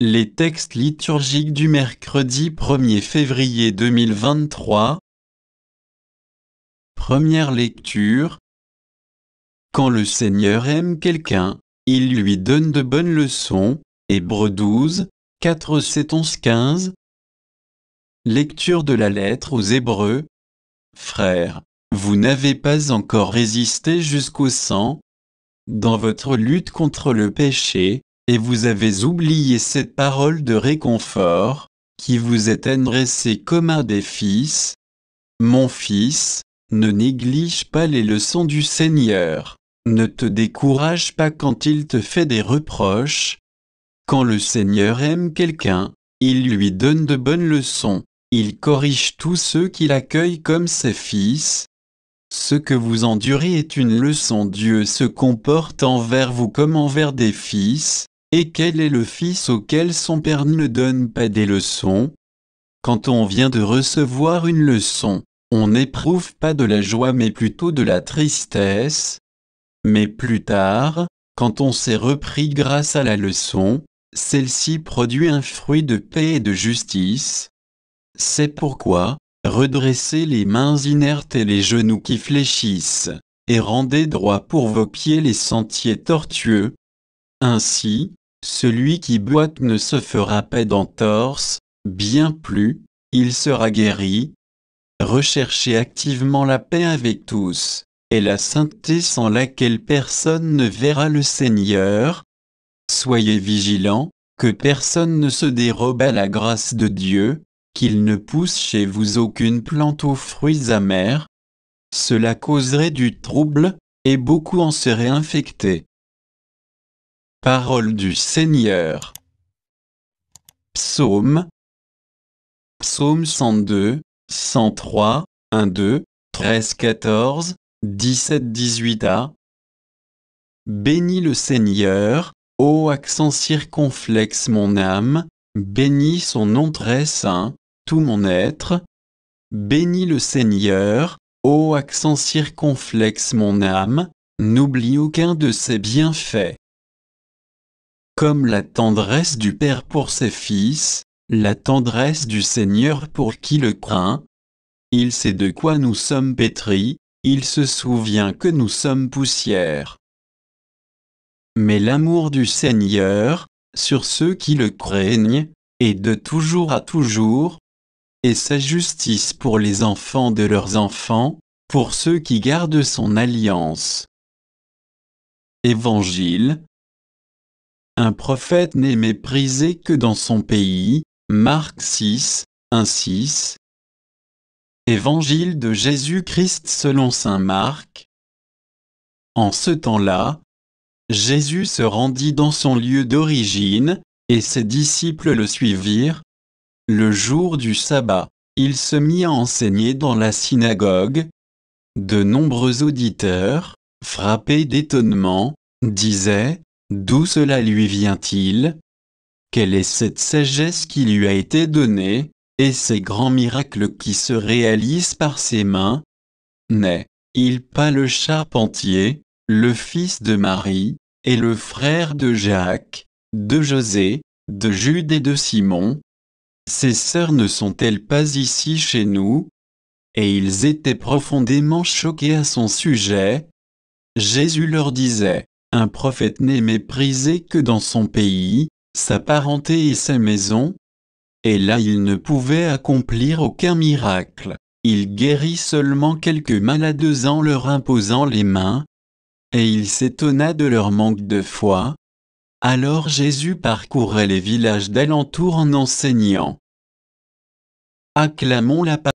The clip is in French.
Les textes liturgiques du mercredi 1er février 2023. Première lecture. Quand le Seigneur aime quelqu'un, il lui donne de bonnes leçons. Hébreux 12, 4, 7, 11, 15. Lecture de la lettre aux Hébreux. Frères, vous n'avez pas encore résisté jusqu'au sang dans votre lutte contre le péché, et vous avez oublié cette parole de réconfort, qui vous est adressée comme à des fils. Mon fils, ne néglige pas les leçons du Seigneur. Ne te décourage pas quand il te fait des reproches. Quand le Seigneur aime quelqu'un, il lui donne de bonnes leçons. Il corrige tous ceux qui l'accueillent comme ses fils. Ce que vous endurez est une leçon. Dieu se comporte envers vous comme envers des fils. Et quel est le fils auquel son père ne donne pas des leçons? Quand on vient de recevoir une leçon, on n'éprouve pas de la joie mais plutôt de la tristesse. Mais plus tard, quand on s'est repris grâce à la leçon, celle-ci produit un fruit de paix et de justice. C'est pourquoi, redressez les mains inertes et les genoux qui fléchissent, et rendez droit pour vos pieds les sentiers tortueux. Ainsi, celui qui boite ne se fera pas d'entorse, bien plus, il sera guéri. Recherchez activement la paix avec tous, et la sainteté sans laquelle personne ne verra le Seigneur. Soyez vigilants, que personne ne se dérobe à la grâce de Dieu, qu'il ne pousse chez vous aucune plante aux fruits amers. Cela causerait du trouble, et beaucoup en seraient infectés. Parole du Seigneur. Psaume. Psaume 102, 103, 1, 2, 13, 14, 17, 18a. Bénis le Seigneur, ô accent circonflexe mon âme, bénis son nom très saint, tout mon être. Bénis le Seigneur, ô accent circonflexe mon âme, n'oublie aucun de ses bienfaits. Comme la tendresse du Père pour ses fils, la tendresse du Seigneur pour qui le craint. Il sait de quoi nous sommes pétris, il se souvient que nous sommes poussière. Mais l'amour du Seigneur, sur ceux qui le craignent, est de toujours à toujours, et sa justice pour les enfants de leurs enfants, pour ceux qui gardent son alliance. Évangile. Un prophète n'est méprisé que dans son pays. Marc 6, 1, 6. Évangile de Jésus-Christ selon saint Marc. En ce temps-là, Jésus se rendit dans son lieu d'origine, et ses disciples le suivirent. Le jour du sabbat, il se mit à enseigner dans la synagogue. De nombreux auditeurs, frappés d'étonnement, disaient: d'où cela lui vient-il? Quelle est cette sagesse qui lui a été donnée, et ces grands miracles qui se réalisent par ses mains? N'est-il pas le charpentier, le fils de Marie, et le frère de Jacques, de José, de Jude et de Simon? Ses sœurs ne sont-elles pas ici chez nous? Et ils étaient profondément choqués à son sujet. Jésus leur disait: un prophète n'est méprisé que dans son pays, sa parenté et sa maison. Et là il ne pouvait accomplir aucun miracle. Il guérit seulement quelques malades en leur imposant les mains. Et il s'étonna de leur manque de foi. Alors Jésus parcourait les villages d'alentour en enseignant. Acclamons la parole.